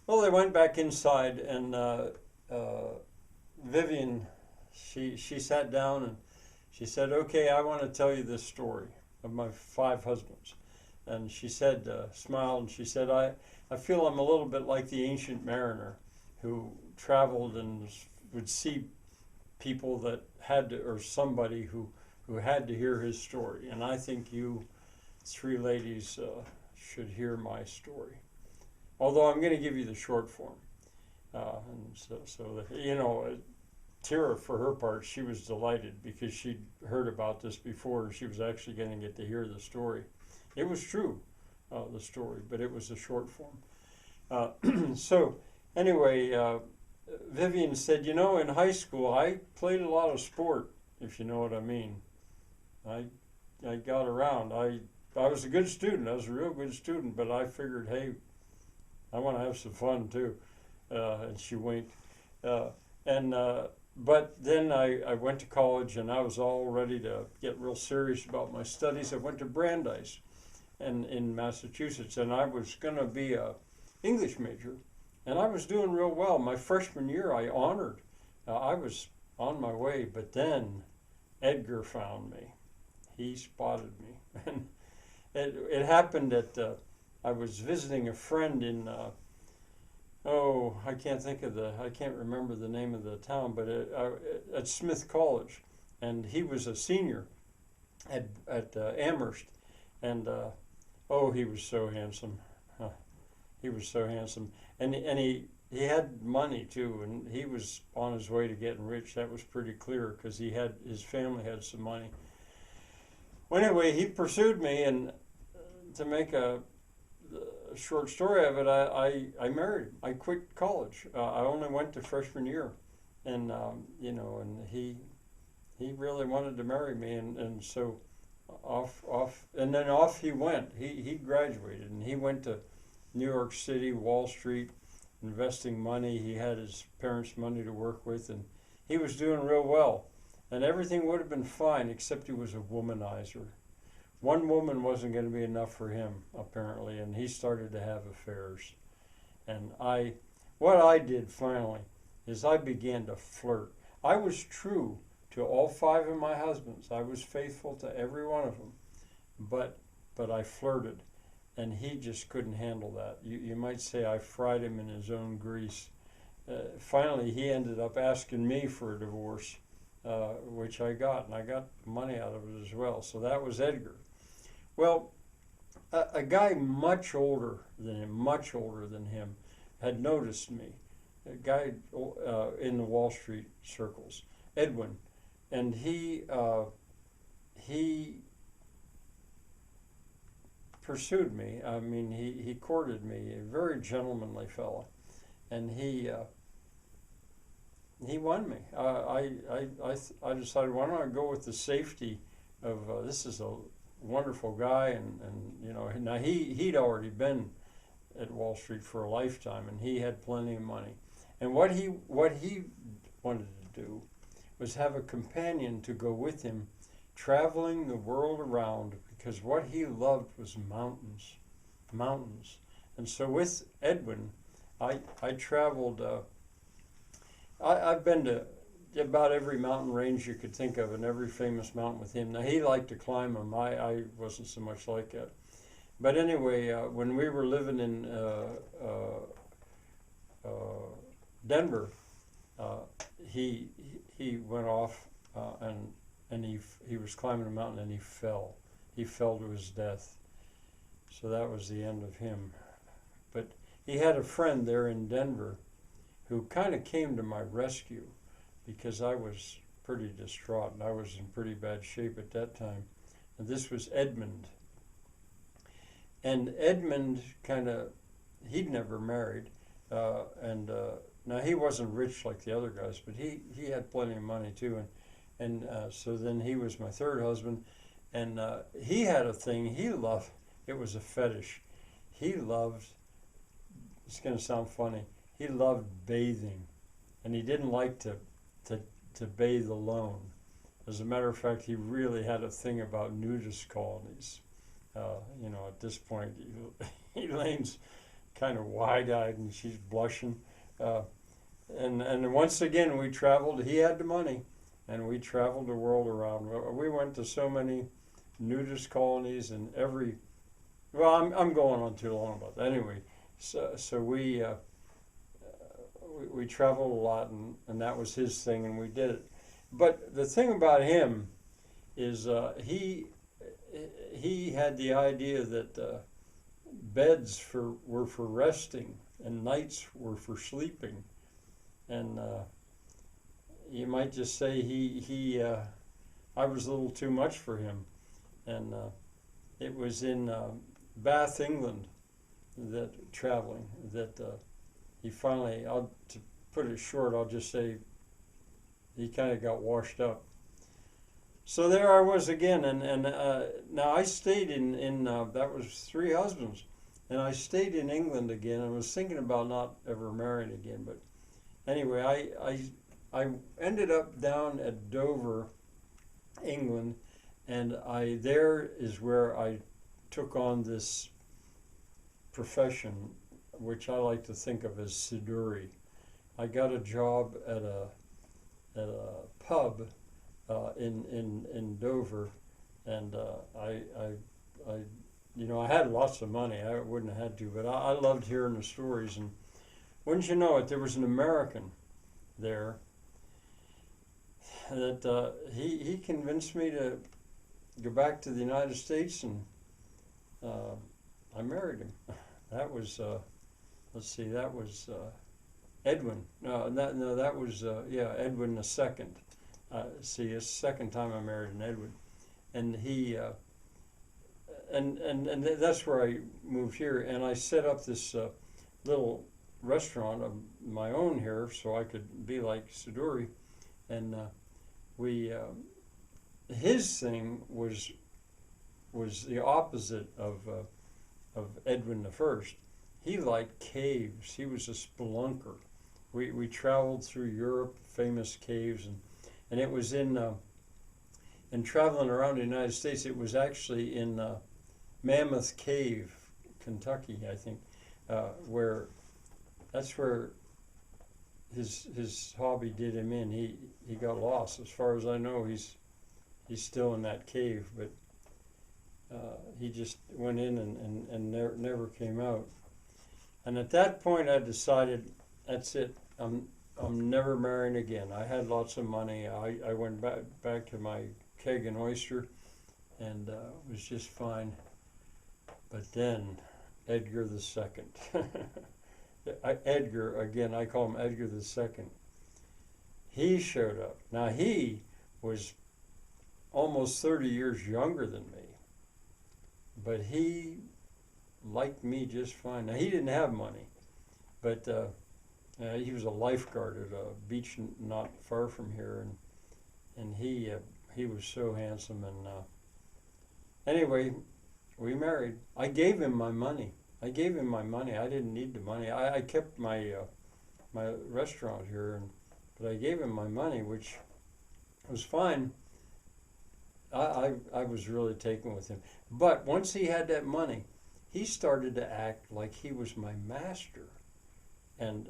Well, they went back inside, and Vivien, she sat down and she said, "Okay, I want to tell you this story of my five husbands." And she said, smiled, and she said, I feel I'm a little bit like the ancient mariner who traveled and would see people that had to, or somebody who had to hear his story. And I think you three ladies should hear my story. Although I'm going to give you the short form. And so that, Tara, for her part, she was delighted because she'd heard about this before. She was actually going to get to hear the story. It was true, the story, but it was a short form. So, anyway, Vivien said, in high school, I played a lot of sport, if you know what I mean. I, I got around. I was a good student. I was a real good student, but I figured, hey, I want to have some fun too. And she winked. Uh, and But then I went to college, and I was all ready to get real serious about my studies. I went to Brandeis and in Massachusetts, and I was going to be a English major, and I was doing real well. My freshman year, I honored. I was on my way, but then Edgar found me. He spotted me, and it happened that I was visiting a friend in I can't remember the name of the town, but at Smith College, and he was a senior at Amherst, and oh, he was so handsome. Huh. He was so handsome, and he had money too, and he was on his way to getting rich. That was pretty clear because his family had some money. Well, anyway, he pursued me, and to make a short story of it, I married. I quit college. I only went to freshman year, and and he really wanted to marry me, and so and then off he went. He graduated, and he went to New York City, Wall Street, investing money. He had his parents' money to work with, and he was doing real well. And everything would have been fine, except he was a womanizer. One woman wasn't going to be enough for him, apparently, and he started to have affairs. And what I did finally is I began to flirt. I was true to all five of my husbands. I was faithful to every one of them, but I flirted, and he just couldn't handle that. You might say I fried him in his own grease. Finally, he ended up asking me for a divorce, which I got, and I got money out of it as well. So that was Edgar. Well, a guy much older than him, had noticed me. A guy in the Wall Street circles, Edwin, and he pursued me. I mean, he courted me, a very gentlemanly fellow, and he won me. I decided, why don't I go with the safety of this is a wonderful guy, and now he'd already been at Wall Street for a lifetime, and he had plenty of money. And what he wanted to do was have a companion to go with him, traveling the world around, because what he loved was mountains. And so with Edwin, I traveled. I've been to about every mountain range you could think of, and every famous mountain with him. Now he liked to climb them. I wasn't so much like that. But anyway, when we were living in uh, Denver, uh, he went off and he was climbing a mountain, and he fell. He fell to his death. So that was the end of him. But he had a friend there in Denver who kind of came to my rescue because I was pretty distraught and I was in pretty bad shape at that time. And this was Edmund. And Edmund he'd never married. Now he wasn't rich like the other guys, but he had plenty of money too. And so then he was my third husband. And he had a thing he loved. It was a fetish. He loved, it's going to sound funny, he loved bathing. And he didn't like to bathe alone. As a matter of fact, he really had a thing about nudist colonies. At this point, Elaine's kind of wide-eyed, and she's blushing. Uh, and once again, we traveled. He had the money, and we traveled the world around. We went to so many nudist colonies and every. Well, I'm going on too long about that. Anyway, so we traveled a lot, and that was his thing, and we did it. But the thing about him is he had the idea that beds were for resting and nights were for sleeping, and you might just say I was a little too much for him, and it was in Bath, England, that traveling that he finally. To put it short, I'll just say he kind of got washed up. So there I was again, and now I stayed in that was 3 husbands, and I stayed in England again. I was thinking about not ever marrying again, but anyway, I ended up down at Dover, England, and there is where I took on this profession, which I like to think of as siduri. I got a job at a pub in Dover, and I had lots of money. I wouldn't have had to, but I loved hearing the stories. And wouldn't you know it, there was an American there that he convinced me to go back to the United States, and I married him. That was let's see, that was Edwin. That was Edwin the second. See, it's the second time I married an Edwin, and he and that's where I moved here, and I set up this little restaurant of my own here, so I could be like Siduri, and his thing was the opposite of Edwin the First. He liked caves. He was a spelunker. We traveled through Europe, famous caves, and it was in traveling around the United States. It was actually in Mammoth Cave, Kentucky, I think, where that's where his hobby did him in. He got lost. As far as I know, he's still in that cave, but he just went in and never came out. And at that point, I decided, that's it. I'm never marrying again. I had lots of money. I went back to my keg and oyster, and was just fine. But then, Edgar the Second. Edgar, again, I call him Edgar the Second. He showed up. Now, he was almost 30 years younger than me, but he liked me just fine. Now, he didn't have money, but he was a lifeguard at a beach not far from here, and he was so handsome. And anyway, we married. I gave him my money. I didn't need the money. I kept my my restaurant here, but I gave him my money, which was fine. I was really taken with him. But once he had that money, he started to act like he was my master, and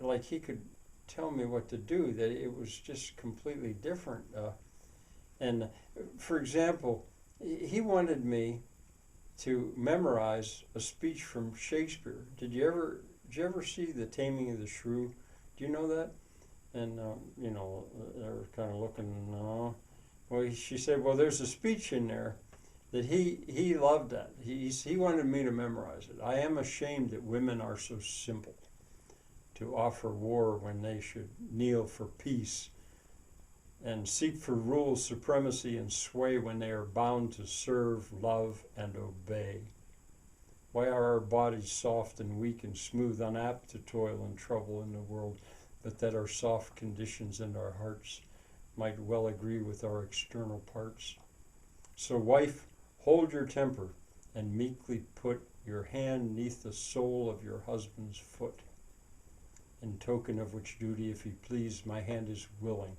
like he could tell me what to do, that it was just completely different. And for example, he wanted me to memorize a speech from Shakespeare. Did you ever see The Taming of the Shrew? Do you know that? And they're kind of looking. Well, she said, well, there's a speech in there that he loved that. He wanted me to memorize it. I am ashamed that women are so simple, to offer war when they should kneel for peace, and seek for rule, supremacy, and sway when they are bound to serve, love, and obey. Why are our bodies soft and weak and smooth, unapt to toil and trouble in the world, but that our soft conditions and our hearts might well agree with our external parts? So, wife, hold your temper, and meekly put your hand neath the sole of your husband's foot, in token of which duty, if he please, my hand is willing,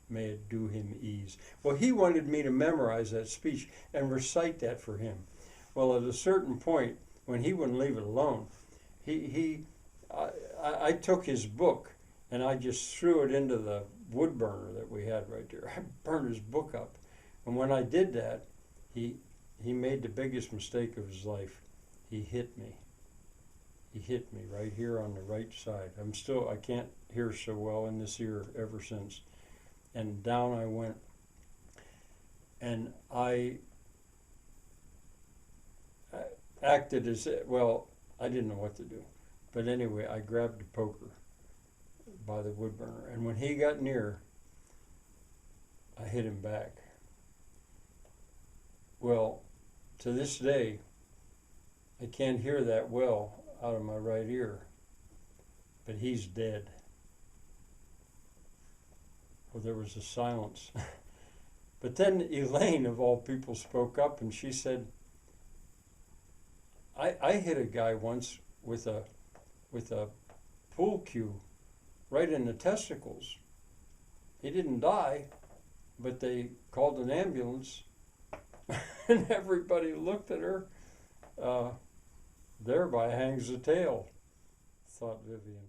may it do him ease. Well, he wanted me to memorize that speech and recite that for him. Well, at a certain point, when he wouldn't leave it alone, I took his book and I just threw it into the wood burner that we had right there. I burned his book up. And when I did that, he made the biggest mistake of his life. He hit me. He hit me right here on the right side. I can't hear so well in this ear ever since. And down I went. And I acted as, well, I didn't know what to do. But anyway, I grabbed the poker by the wood burner. And when he got near, I hit him back. Well, to this day, I can't hear that well out of my right ear, but he's dead. Well, there was a silence. But then Elaine, of all people, spoke up and she said, I hit a guy once with a pool cue right in the testicles. He didn't die, but they called an ambulance and everybody looked at her. Thereby hangs the tale, thought Vivien.